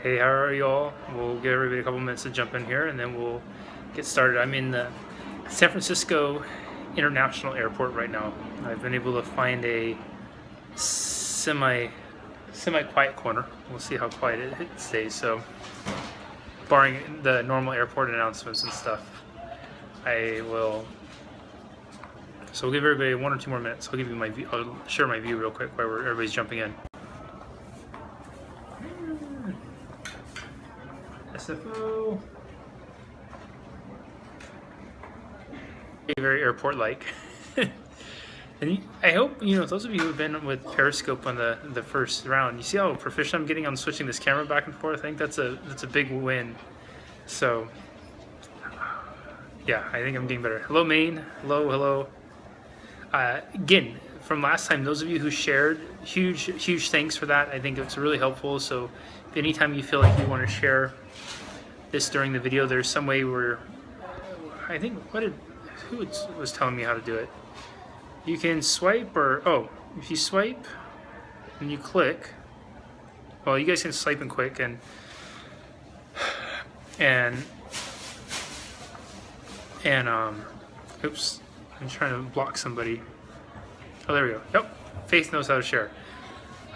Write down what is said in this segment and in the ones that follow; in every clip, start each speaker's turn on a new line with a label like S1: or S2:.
S1: Hey, how are y'all? We'll give everybody a couple minutes to jump in here and then we'll get started. I'm in the San Francisco International Airport right now. I've been able to find a semi-quiet corner. We'll see how quiet it stays. So, barring the normal airport announcements and stuff, So we'll give everybody 1 or 2 more minutes. I'll give you my view. I'll share my view real quick while everybody's jumping in. SFO. Very airport-like. And I hope, those of you who've been with Periscope on the first round, you see how proficient I'm getting on switching this camera back and forth? I think that's a big win. So, yeah, I think I'm getting better. Hello, Maine. Hello. Again, from last time, those of you who shared, huge thanks for that. I think it's really helpful. So, if anytime you feel like you want to share this during the video, there's some way where I think who was telling me how to do it. You can swipe if you swipe and you click, well, you guys can swipe and click and oops, I'm trying to block somebody. Oh, there we go. Yep, Faith knows how to share.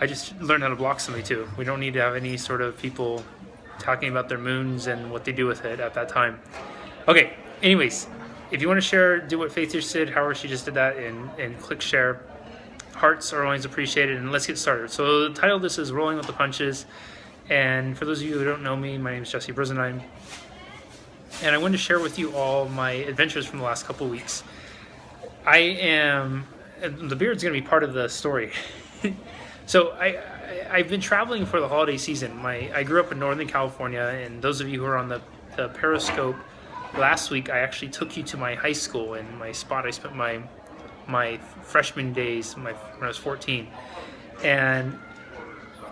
S1: I just learned how to block somebody too. We don't need to have any sort of people talking about their moons and what they do with it at that time. Okay, anyways, if you want to share, do what Faith just did, however she just did that, and click share. Hearts are always appreciated, and let's get started. So the title of this is Rolling with the Punches, and for those of you who don't know me, my name is Jesse Brisendine, and I wanted to share with you all my adventures from the last couple of weeks. The beard's going to be part of the story. So I've been traveling for the holiday season. I grew up in Northern California, and those of you who are on the Periscope, last week I actually took you to my high school and my spot I spent my freshman days when I was 14. And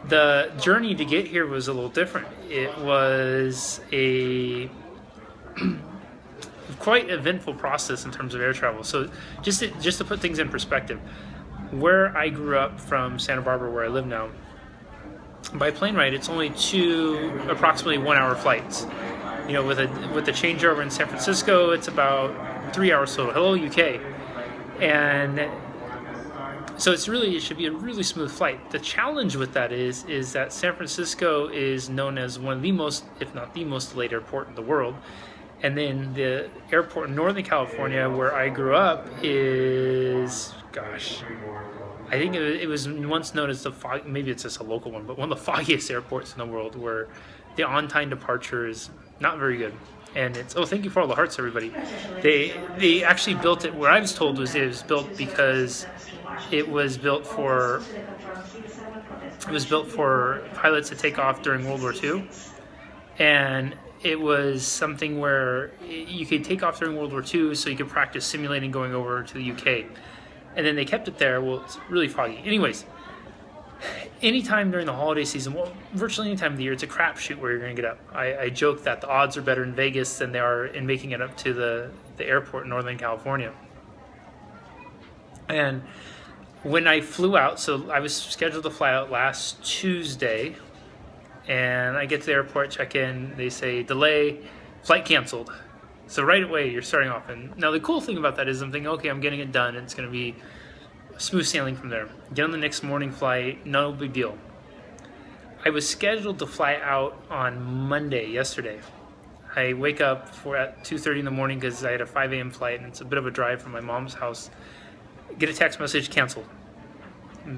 S1: the journey to get here was a little different. It was a quite eventful process in terms of air travel. So just to put things in perspective, where I grew up from Santa Barbara, where I live now, by plane ride, it's only 2 approximately 1 hour flights. With the changeover in San Francisco, it's about 3 hours total. Hello, UK. And so it should be a really smooth flight. The challenge with that is that San Francisco is known as one of the most, if not the most delayed airport in the world. And then the airport in Northern California, where I grew up, is, I think it was once known as maybe it's just a local one, but one of the foggiest airports in the world, where the on-time departure is not very good. And thank you for all the hearts, everybody. They actually built it, where I was told it was built because it was built for pilots to take off during World War II. And it was something where you could take off during World War II so you could practice simulating going over to the UK. And then they kept it there. Well, it's really foggy. Anyways, anytime during the holiday season, well, virtually any time of the year, it's a crapshoot where you're going to get up. I joke that the odds are better in Vegas than they are in making it up to the airport in Northern California. And when I flew out, so I was scheduled to fly out last Tuesday, and I get to the airport, check in, they say delay, flight canceled. So right away you're starting off. And now the cool thing about that is I'm thinking, okay, I'm getting it done, and it's going to be smooth sailing from there. Get on the next morning flight, no big deal. I was scheduled to fly out on Monday, yesterday. I wake up at 2:30 in the morning because I had a 5 a.m. flight, and it's a bit of a drive from my mom's house. Get a text message, canceled.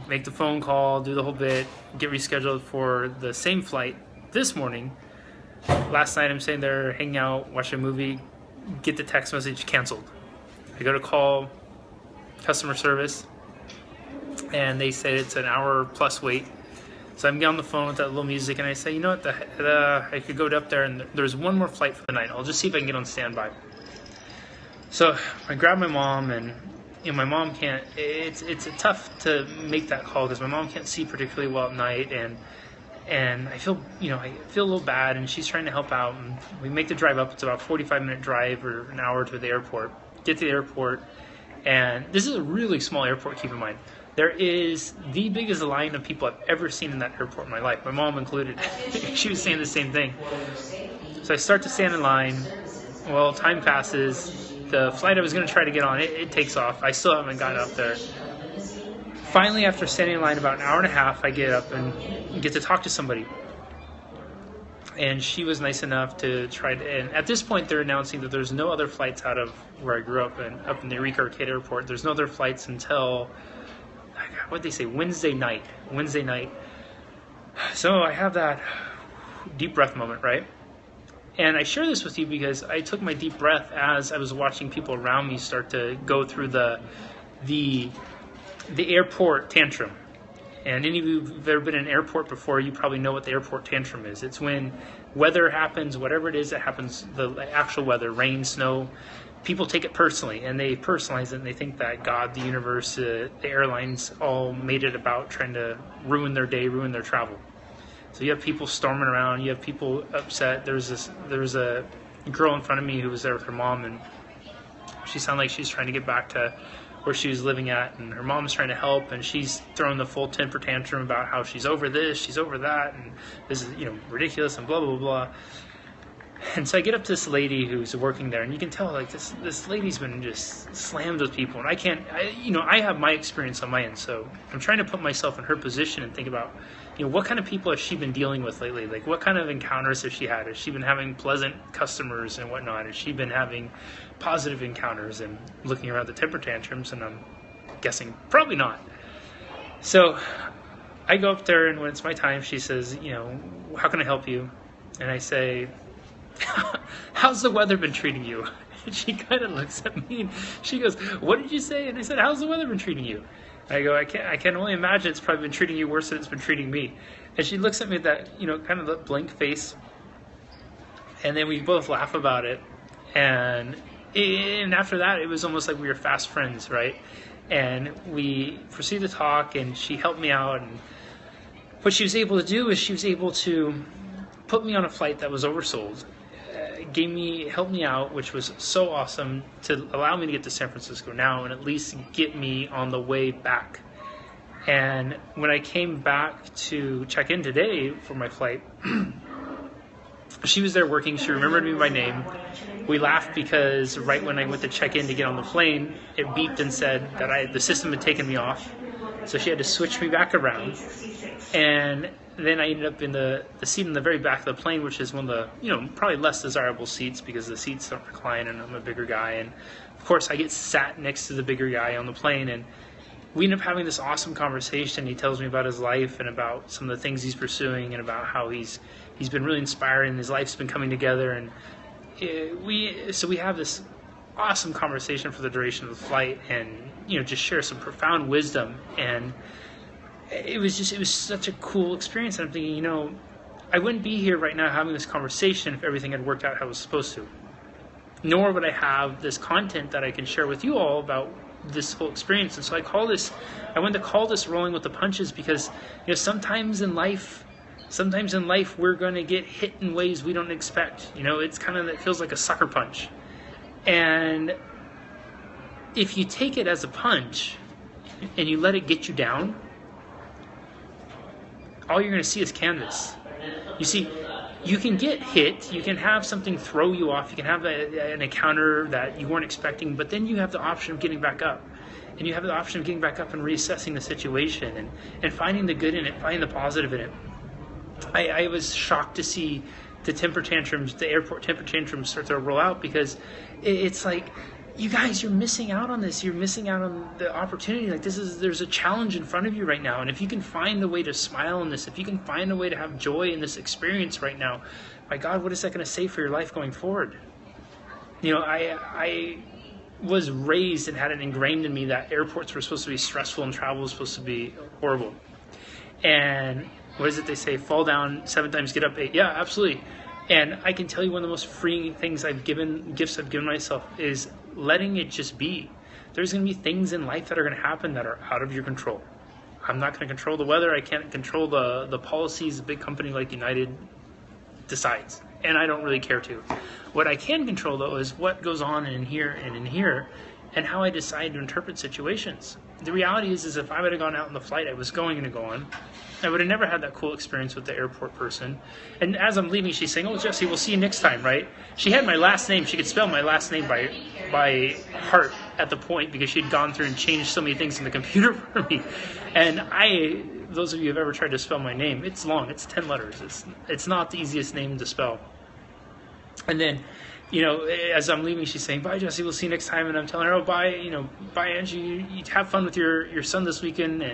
S1: Make the phone call, do the whole bit, get rescheduled for the same flight this morning. Last night I'm sitting there, hanging out, watching a movie, get the text message, canceled. I go to call customer service, and they say it's an hour plus wait. So I'm getting on the phone with that little music, and I say, you know what, I could go up there, and there's one more flight for the night. I'll just see if I can get on standby. So I grab my mom, and my mom can't. It's tough to make that call because my mom can't see particularly well at night, and I feel a little bad, and she's trying to help out. And we make the drive up. It's about a 45-minute drive or an hour to the airport. Get to the airport, and this is a really small airport. Keep in mind. There is the biggest line of people I've ever seen in that airport in my life, my mom included. She was saying the same thing. So I start to stand in line. Well, time passes. The flight I was going to try to get on, it takes off. I still haven't gotten up there. Finally, after standing in line about an hour and a half, I get up and get to talk to somebody. And she was nice enough to try to, and at this point they're announcing that there's no other flights out of where I grew up, and up in the Eureka Arcade Airport. There's no other flights until, what'd they say, Wednesday night. So I have that deep breath moment, right? And I share this with you because I took my deep breath as I was watching people around me start to go through the airport tantrum. And any of you who've ever been in an airport before, you probably know what the airport tantrum is. It's when weather happens, whatever it is that happens, the actual weather, rain, snow, people take it personally, and they personalize it, and they think that God, the universe, the airlines all made it about trying to ruin their day, ruin their travel. So you have people storming around, you have people upset. There was a girl in front of me who was there with her mom, and she sounded like she's trying to get back to where she was living at, and her mom's trying to help, and she's throwing the full temper tantrum about how she's over this, she's over that, and this is, ridiculous, and blah, blah, blah. And so I get up to this lady who's working there, and you can tell, like, this lady's been just slammed with people, and I have my experience on my end, so I'm trying to put myself in her position and think about, what kind of people has she been dealing with lately? Like, what kind of encounters has she had? Has she been having pleasant customers and whatnot? Has she been having positive encounters? And looking around the temper tantrums, and I'm guessing probably not. So I go up there, and when it's my time, she says, how can I help you? And I say, how's the weather been treating you? And she kind of looks at me and she goes, what did you say? And I said, how's the weather been treating you? And I go, I can only imagine it's probably been treating you worse than it's been treating me. And she looks at me with that, kind of the blank face. And then we both laugh about it. And after that, it was almost like we were fast friends, right? And we proceeded to talk, and she helped me out. And what she was able to do is she was able to put me on a flight that was oversold. Helped me out, which was so awesome, to allow me to get to San Francisco now and at least get me on the way back. And when I came back to check in today for my flight, she was there working. She remembered me by name. We laughed because right when I went to check in to get on the plane, it beeped and said that the system had taken me off. So she had to switch me back around. And then I ended up in the seat in the very back of the plane, which is one of the, probably less desirable seats because the seats don't recline and I'm a bigger guy. And of course I get sat next to the bigger guy on the plane, and we end up having this awesome conversation. He tells me about his life and about some of the things he's pursuing and about how he's been really inspired and his life's been coming together. And we have this awesome conversation for the duration of the flight, and just share some profound wisdom. And it was such a cool experience. And I'm thinking, I wouldn't be here right now having this conversation if everything had worked out how it was supposed to. Nor would I have this content that I can share with you all about this whole experience. And so I wanted to call this rolling with the punches, because sometimes in life we're going to get hit in ways we don't expect. It's it feels like a sucker punch. And if you take it as a punch and you let it get you down, all you're going to see is canvas. You see, you can get hit, you can have something throw you off, you can have an encounter that you weren't expecting, but then you have the option of getting back up. And you have the option of getting back up and reassessing the situation and finding the good in it, finding the positive in it. I was shocked to see the airport temper tantrums start to roll out, because it's like, you guys, you're missing out on this. You're missing out on the opportunity. Like, there's a challenge in front of you right now. And if you can find a way to smile in this, if you can find a way to have joy in this experience right now, my God, what is that going to say for your life going forward? I was raised and had it ingrained in me that airports were supposed to be stressful and travel was supposed to be horrible. And what is it they say? Fall down 7 times, get up 8. Yeah, absolutely. And I can tell you one of the most freeing gifts I've given myself is letting it just be. There's going to be things in life that are going to happen that are out of your control. I'm not going to control the weather. I can't control the policies a big company like United decides. And I don't really care to. What I can control, though, is what goes on in here and how I decide to interpret situations. the reality is if I would have gone out on the flight I was going to go on, I would have never had that cool experience with the airport person. And as I'm leaving, she's saying, "Oh, Jesse, we'll see you next time," right? She had my last name. She could spell my last name by heart at the point because she'd gone through and changed so many things in the computer for me. And those of you who have ever tried to spell my name, it's long. It's 10 letters. It's not the easiest name to spell. And then, as I'm leaving, she's saying, "Bye, Jesse, we'll see you next time." And I'm telling her, "Oh, bye, bye, Angie. You have fun with your son this weekend,"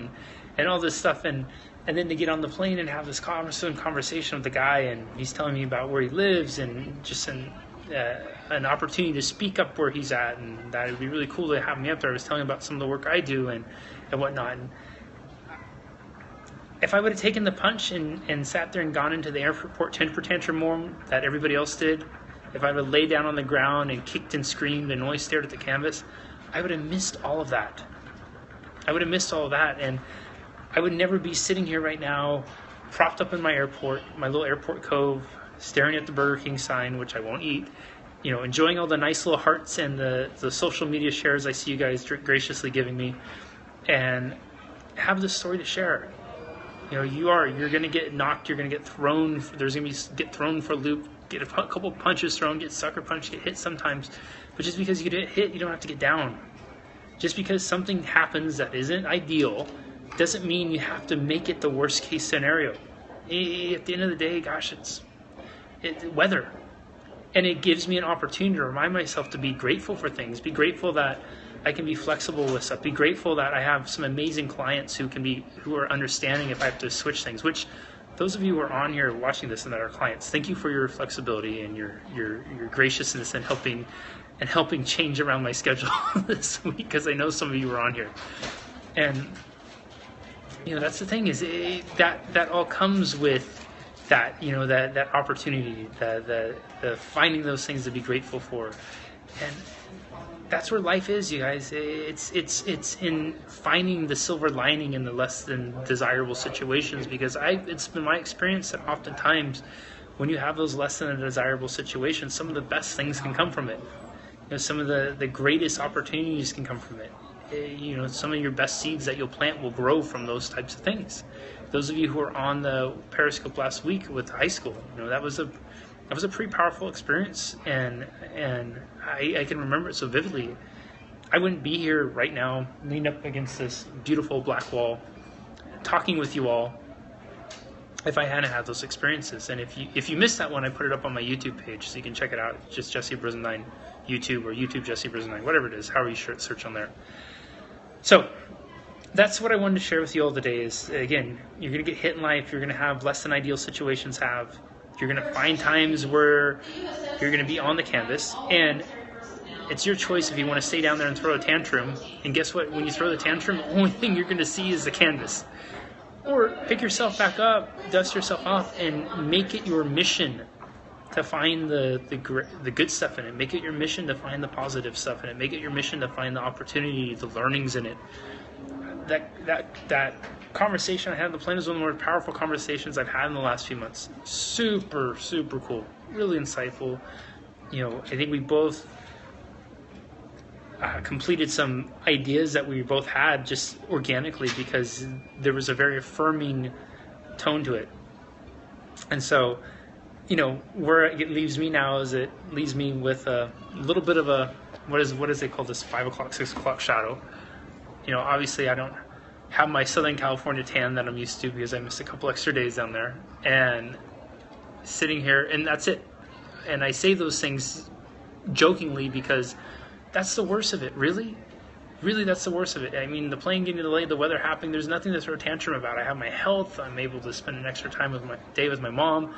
S1: and all this stuff. And then to get on the plane and have this conversation with the guy, and he's telling me about where he lives and just an opportunity to speak up where he's at, and that it would be really cool to have me up there. I was telling him about some of the work I do and whatnot. And if I would have taken the punch and sat there and gone into the airport temper tantrum more that everybody else did, if I would have laid down on the ground and kicked and screamed and only stared at the canvas, I would have missed all of that. And I would never be sitting here right now, propped up in my little airport cove, staring at the Burger King sign, which I won't eat, enjoying all the nice little hearts and the social media shares I see you guys graciously giving me, and have this story to share. You're going to get knocked, you're going to get thrown, there's going to be get thrown for a loop, get a couple punches thrown, get sucker punched, get hit sometimes, but just because you get hit, you don't have to get down. Just because something happens that isn't ideal doesn't mean you have to make it the worst case scenario. At the end of the day, gosh, it's weather. And it gives me an opportunity to remind myself to be grateful for things, be grateful that I can be flexible with stuff, be grateful that I have some amazing clients who are understanding if I have to switch things, which those of you who are on here watching this and that are clients, thank you for your flexibility and your graciousness in helping change around my schedule this week, because I know some of you are on here. And that's the thing, is that all comes with that, that opportunity, the finding those things to be grateful for. And that's where life is, you guys. It's in finding the silver lining in the less than desirable situations, because it's been my experience that oftentimes when you have those less than desirable situations, some of the best things can come from it. Some of the greatest opportunities can come from it. Some of your best seeds that you'll plant will grow from those types of things. Those of you who were on the Periscope last week with high school, that was a pretty powerful experience, and I can remember it so vividly. I wouldn't be here right now, leaned up against this beautiful black wall, talking with you all, if I hadn't had those experiences. And if you missed that one, I put it up on my YouTube page, so you can check it out. It's just Jesse Brisendine YouTube, or YouTube Jesse Brisendine, whatever it is, however you search on there. So that's what I wanted to share with you all today is, again, you're going to get hit in life. You're going to have less than ideal situations You're going to find times where you're going to be on the canvas, and it's your choice if you want to stay down there and throw a tantrum. And guess what? When you throw the tantrum, the only thing you're going to see is the canvas. Or pick yourself back up, dust yourself off, and make it your mission to find the good stuff in it. Make it your mission to find the positive stuff in it. Make it your mission to find the opportunity, the learnings in it. That conversation I had on the plane is one of the more powerful conversations I've had in the last few months. Super, super cool. Really insightful. I think we both completed some ideas that we both had just organically, because there was a very affirming tone to it. And so, where it leaves me now is it leaves me with a little bit of a, what is they call this, 5 o'clock, 6 o'clock shadow. Obviously I don't have my Southern California tan that I'm used to, because I missed a couple extra days down there, and sitting here, and that's it. And I say those things jokingly because that's the worst of it. Really, that's the worst of it. I mean, the plane getting delayed, the weather happening, there's nothing to throw a tantrum about. I have my health. I'm able to spend an extra time with my mom.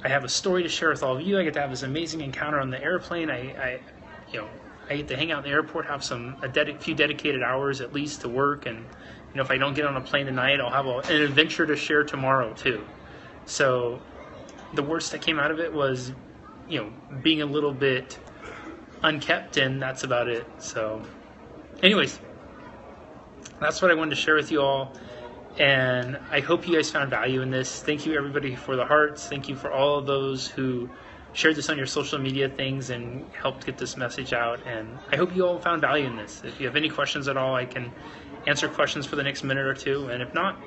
S1: I have a story to share with all of you. I get to have this amazing encounter on the airplane. I get to hang out in the airport, have a few dedicated hours at least to work, and if I don't get on a plane tonight, I'll have an adventure to share tomorrow too. So the worst that came out of it was, being a little bit unkept, and that's about it. So anyways, that's what I wanted to share with you all. And I hope you guys found value in this. Thank you, everybody, for the hearts. Thank you for all of those who shared this on your social media things and helped get this message out. And I hope you all found value in this. If you have any questions at all, I can answer questions for the next minute or two. And if not,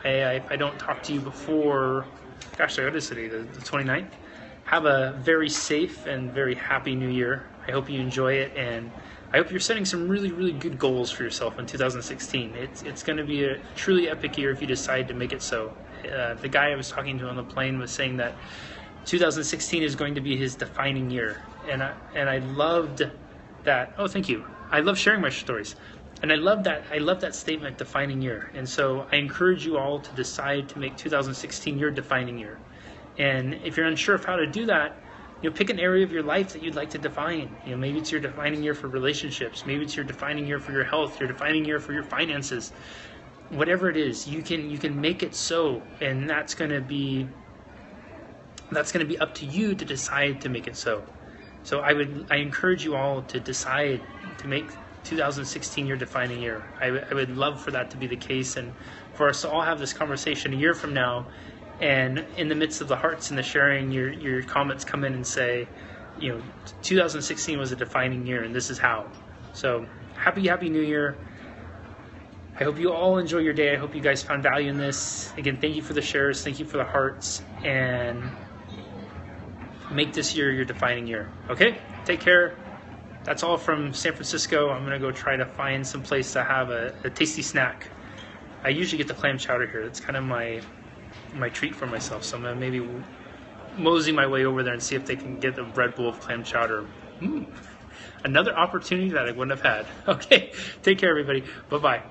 S1: if I don't talk to you before, gosh, what is today, the 29th? Have a very safe and very happy new year. I hope you enjoy it, and I hope you're setting some really, really good goals for yourself in 2016. It's going to be a truly epic year if you decide to make it so. The guy I was talking to on the plane was saying that 2016 is going to be his defining year, and I loved that. Oh, thank you. I love sharing my stories, and I love that statement, defining year. And so I encourage you all to decide to make 2016 your defining year. And if you're unsure of how to do that, pick an area of your life that you'd like to define. Maybe it's your defining year for relationships. Maybe it's your defining year for your health, your defining year for your finances. Whatever it is, you can make it so, and that's going to be up to you to decide to make it so. So I encourage you all to decide to make 2016 your defining year. I would love for that to be the case, and for us to all have this conversation a year from now. And in the midst of the hearts and the sharing, your comments come in and say, 2016 was a defining year, and this is how. So happy New Year. I hope you all enjoy your day. I hope you guys found value in this. Again, thank you for the shares. Thank you for the hearts. And make this year your defining year. Okay? Take care. That's all from San Francisco. I'm going to go try to find some place to have a tasty snack. I usually get the clam chowder here. It's kind of my treat for myself, so I'm gonna maybe mosey my way over there and see if they can get a Red Bull of clam chowder. Another opportunity that I wouldn't have had. Okay, take care everybody. Bye-bye.